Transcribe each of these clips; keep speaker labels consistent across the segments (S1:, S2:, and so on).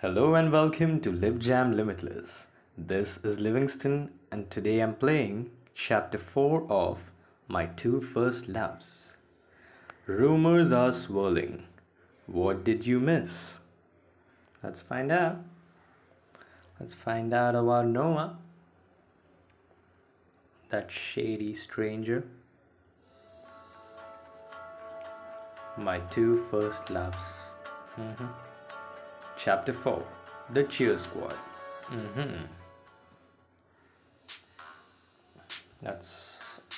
S1: Hello and welcome to LivJam Limitless. This is Livingston and today I'm playing Chapter 4 of My Two First Loves. Rumors are swirling. What did you miss? Let's find out. Let's find out about Noah, that shady stranger. My Two First Loves. Chapter 4, The Cheer Squad.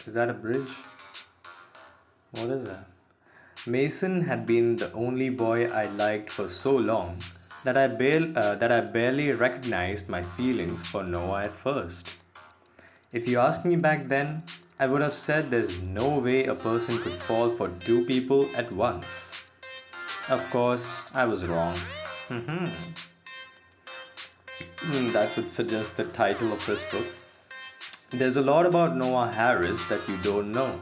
S1: Is that a bridge? What is that? Mason had been the only boy I liked for so long that I barely recognized my feelings for Noah at first. If you asked me back then, I would have said there's no way a person could fall for two people at once. Of course, I was wrong. That would suggest the title of this book. There's a lot about Noah Harris that you don't know.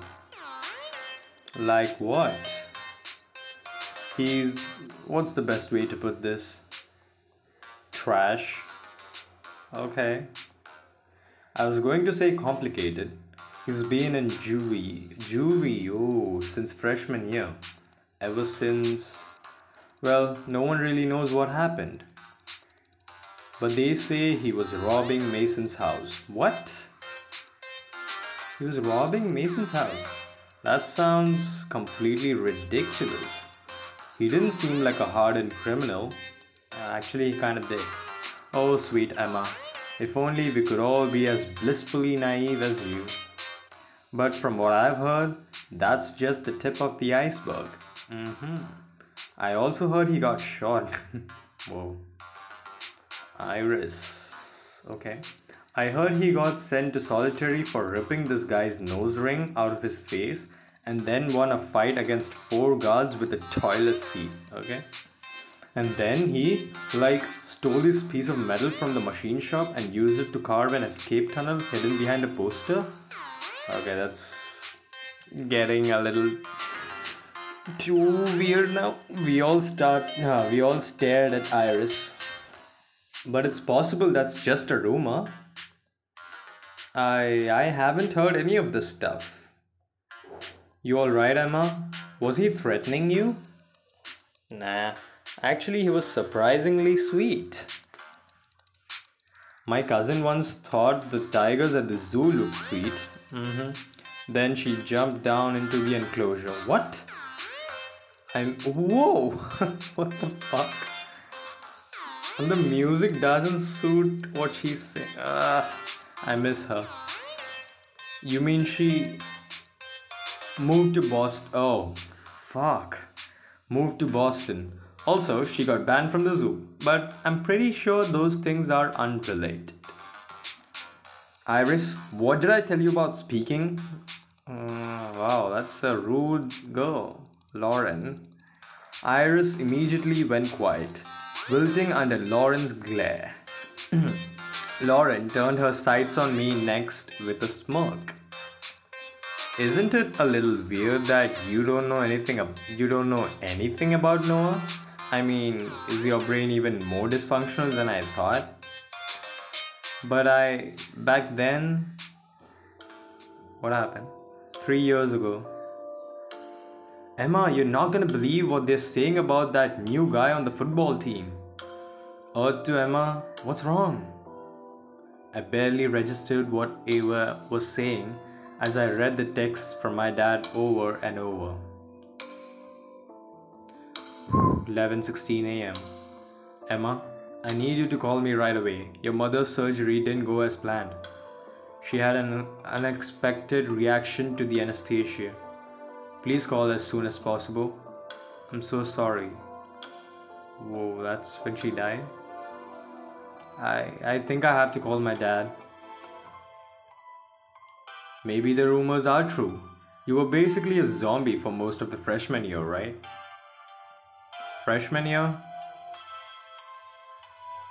S1: Like what? What's the best way to put this? Trash. Okay. I was going to say complicated. He's been in juvie, since freshman year. Ever since... Well, no one really knows what happened. But they say he was robbing Mason's house. What? He was robbing Mason's house? That sounds completely ridiculous. He didn't seem like a hardened criminal. Actually, he kind of did. Oh, sweet Emma. If only we could all be as blissfully naive as you. But from what I've heard, that's just the tip of the iceberg. I also heard he got shot. Whoa. Iris. Okay. I heard he got sent to solitary for ripping this guy's nose ring out of his face and then won a fight against 4 guards with a toilet seat. Okay. And then he, stole this piece of metal from the machine shop and used it to carve an escape tunnel hidden behind a poster. Okay, that's getting a little too weird now. We all stared at Iris. But it's possible that's just a rumor. I haven't heard any of this stuff. You alright, Emma? Was he threatening you? Nah, actually he was surprisingly sweet. My cousin once thought the tigers at the zoo looked sweet. Then she jumped down into the enclosure. What? Whoa! What the fuck? And the music doesn't suit what she's saying. I miss her. You mean she moved to Boston? Oh, fuck. Moved to Boston. Also, she got banned from the zoo. But I'm pretty sure those things are unrelated. Iris, what did I tell you about speaking? Wow, that's a rude girl. Lauren. Iris immediately went quiet, wilting under Lauren's glare. Lauren turned her sights on me next with a smirk. Isn't it a little weird that you don't know anything about Noah? I mean, is your brain even more dysfunctional than I thought? But back then, what happened? 3 years ago. Emma, you're not gonna believe what they're saying about that new guy on the football team. To Emma, what's wrong? I barely registered what Ava was saying as I read the text from my dad over and over. 11:16 a.m. Emma, I need you to call me right away. Your mother's surgery didn't go as planned. She had an unexpected reaction to the anesthesia. Please call as soon as possible. I'm so sorry. Whoa, that's when she died? I think I have to call my dad. Maybe the rumors are true. You were basically a zombie for most of the freshman year, right? Freshman year?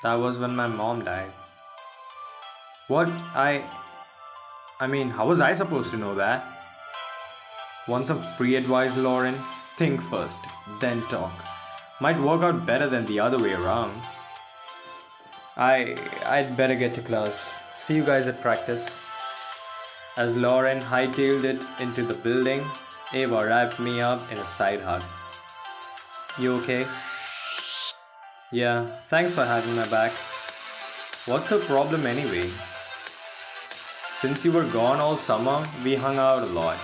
S1: That was when my mom died. What? I mean, how was I supposed to know that? Want some free advice, Lauren? Think first, then talk. Might work out better than the other way around. I'd better get to class. See you guys at practice. As Lauren hightailed it into the building, Ava wrapped me up in a side hug. You okay? Yeah, thanks for having my back. What's her problem anyway? Since you were gone all summer, we hung out a lot.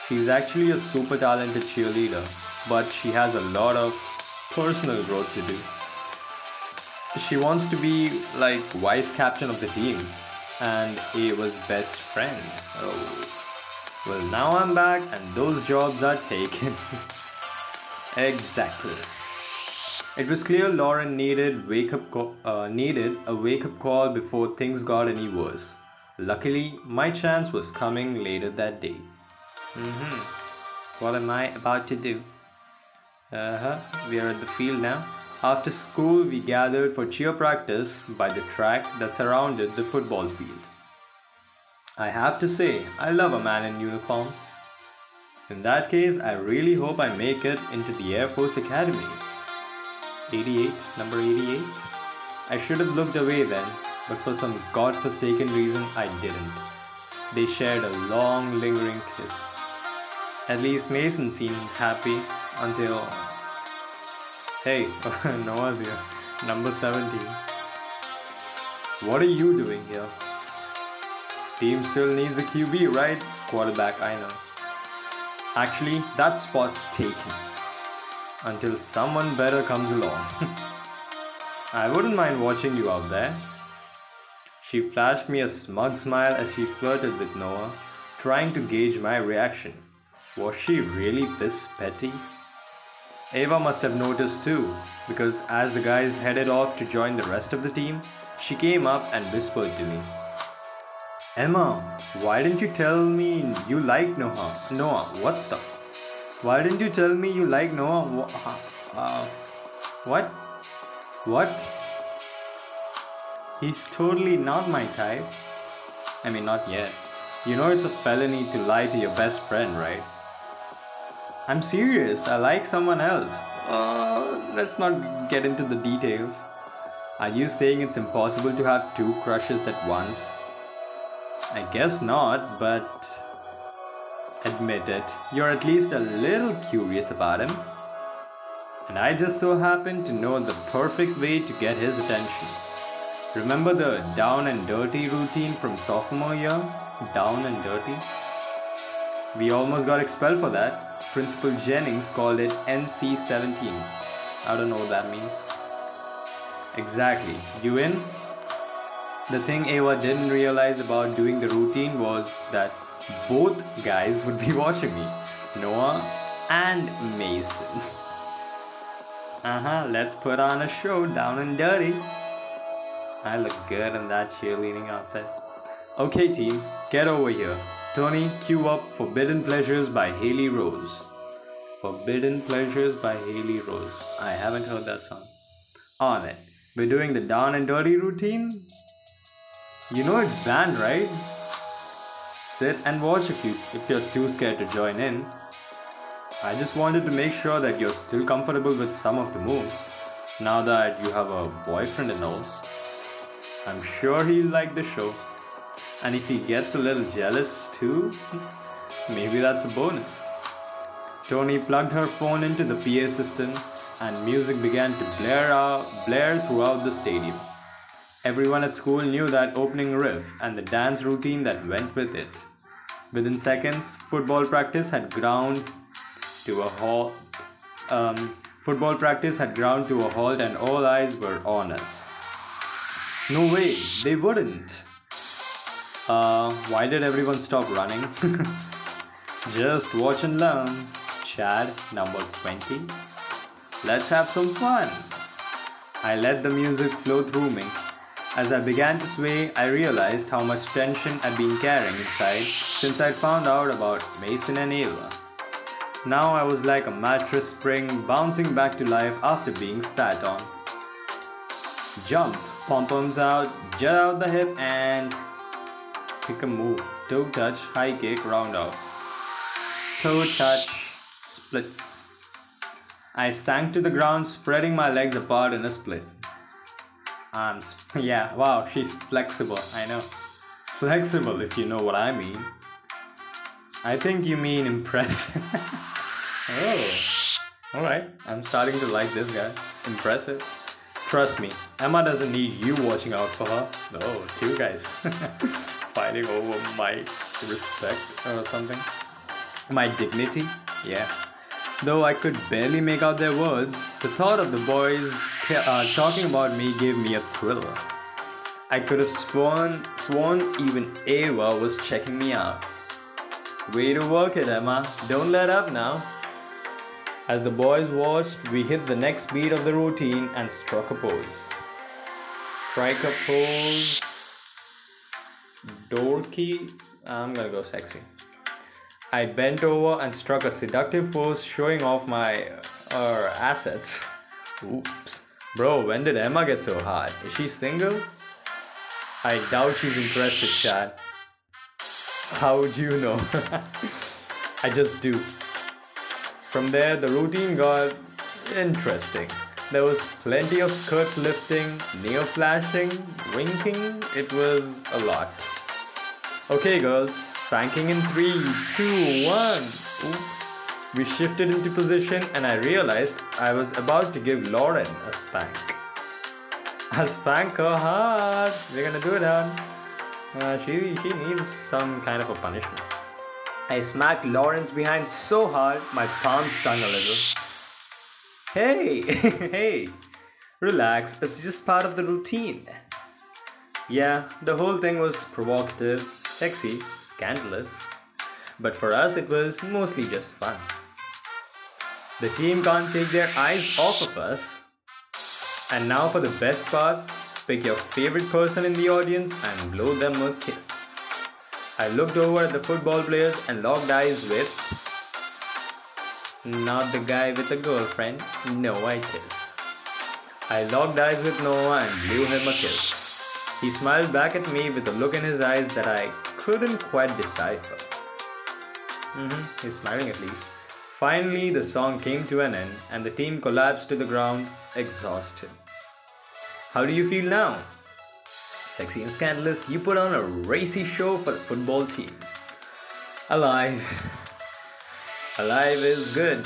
S1: She's actually a super talented cheerleader, but she has a lot of personal growth to do. She wants to be like vice captain of the team and Ava's best friend. Oh. Well, now I'm back and those jobs are taken. Exactly. It was clear Lauren needed a wake-up call before things got any worse. Luckily, my chance was coming later that day. What am I about to do? We are at the field now. After school, we gathered for cheer practice by the track that surrounded the football field. I have to say, I love a man in uniform. In that case, I really hope I make it into the Air Force Academy. 88, number 88. I should have looked away then, but for some godforsaken reason, I didn't. They shared a long, lingering kiss. At least Mason seemed happy until... Hey, Noah's here. Number 17. What are you doing here? Team still needs a QB, right? Quarterback, I know. Actually, that spot's taken. Until someone better comes along. I wouldn't mind watching you out there. She flashed me a smug smile as she flirted with Noah, trying to gauge my reaction. Was she really this petty? Ava must have noticed too, because as the guys headed off to join the rest of the team, she came up and whispered to me. Emma, why didn't you tell me you like Noah? Noah, what the? Why didn't you tell me you like Noah? What? What? He's totally not my type. I mean, not yet. You know it's a felony to lie to your best friend, right? I'm serious, I like someone else. Let's not get into the details. Are you saying it's impossible to have two crushes at once? I guess not, but... Admit it, you're at least a little curious about him. And I just so happen to know the perfect way to get his attention. Remember the down and dirty routine from sophomore year? Down and dirty? We almost got expelled for that. Principal Jennings called it NC-17. I don't know what that means. Exactly. You in? The thing Ava didn't realize about doing the routine was that both guys would be watching me. Noah and Mason. Let's put on a show down and dirty. I look good in that cheerleading outfit. Okay team, get over here. Tony, cue up Forbidden Pleasures by Haley Rose. Forbidden Pleasures by Haley Rose. I haven't heard that song. On it. We're doing the down and dirty routine? You know it's banned, right? Sit and watch if you're too scared to join in. I just wanted to make sure that you're still comfortable with some of the moves, now that you have a boyfriend and all. I'm sure he'll like the show. And if he gets a little jealous too, maybe that's a bonus. Tony plugged her phone into the PA system and music began to blare throughout the stadium. Everyone at school knew that opening riff and the dance routine that went with it. Within seconds, football practice had ground to a halt. And all eyes were on us. No way, they wouldn't. Why did everyone stop running? Just watch and learn. Chad, number 20. Let's have some fun. I let the music flow through me. As I began to sway, I realized how much tension I'd been carrying inside since I found out about Mason and Ava. Now I was like a mattress spring bouncing back to life after being sat on. Jump, pom-poms out, jet out the hip and pick a move. Toe touch, high kick, round off. Toe touch, splits. I sank to the ground, spreading my legs apart in a split. arms. Yeah, wow, she's flexible, I know. Flexible, if you know what I mean. I think you mean impressive. Oh, alright. I'm starting to like this guy. Impressive. Trust me, Emma doesn't need you watching out for her. Oh, two guys fighting over my respect or something. My dignity? Yeah. Though I could barely make out their words, the thought of the boys talking about me gave me a thrill. I could have sworn even Ava was checking me out. Way to work it, Emma. Don't let up now. As the boys watched, we hit the next beat of the routine and struck a pose. Strike a pose. Dorky. I'm gonna go sexy. I bent over and struck a seductive pose showing off my assets. Oops. Bro, when did Emma get so hot? Is she single? I doubt she's interested, Chad. How would you know? I just do. From there, the routine got interesting. There was plenty of skirt lifting, neo flashing, winking. It was a lot. Okay, girls, spanking in 3, 2, 1. Oops. We shifted into position and I realized I was about to give Lauren a spank. I'll spank her hard. We're gonna do it, hon. She needs some kind of a punishment. I smacked Lawrence behind so hard, my palms stung a little. Hey, hey, relax, it's just part of the routine. Yeah, the whole thing was provocative, sexy, scandalous. But for us, it was mostly just fun. The team can't take their eyes off of us. And now for the best part, pick your favorite person in the audience and blow them a kiss. I looked over at the football players and locked eyes with... Not the guy with a girlfriend, Noah-itis. I locked eyes with Noah and blew him a kiss. He smiled back at me with a look in his eyes that I couldn't quite decipher. He's smiling at least. Finally, the song came to an end and the team collapsed to the ground, exhausted. How do you feel now? Sexy and scandalous, you put on a racy show for the football team. Alive. Alive is good.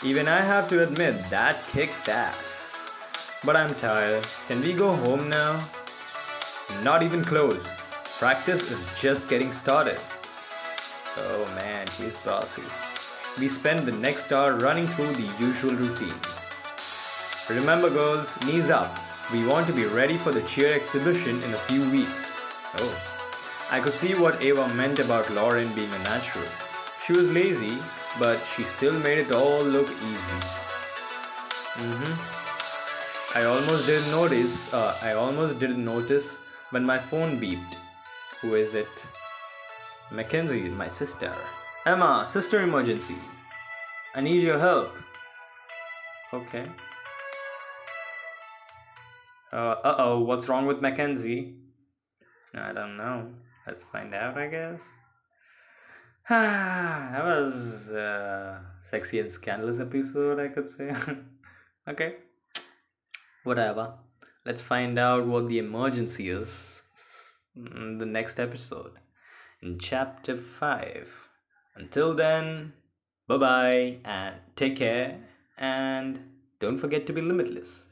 S1: Even I have to admit that kicked ass. But I'm tired. Can we go home now? Not even close. Practice is just getting started. Oh man, she's bossy. We spent the next hour running through the usual routine. Remember girls, knees up. We want to be ready for the cheer exhibition in a few weeks. Oh, I could see what Ava meant about Lauren being a natural. She was lazy, but she still made it all look easy. I almost didn't notice when my phone beeped. Who is it? Mackenzie, my sister. Emma, sister emergency. I need your help. Okay. Uh-oh, what's wrong with Mackenzie? I don't know. Let's find out, I guess. That was a sexy and scandalous episode, I could say. Okay. Whatever. Let's find out what the emergency is in the next episode. In chapter 5. Until then, bye-bye and take care. And don't forget to be limitless.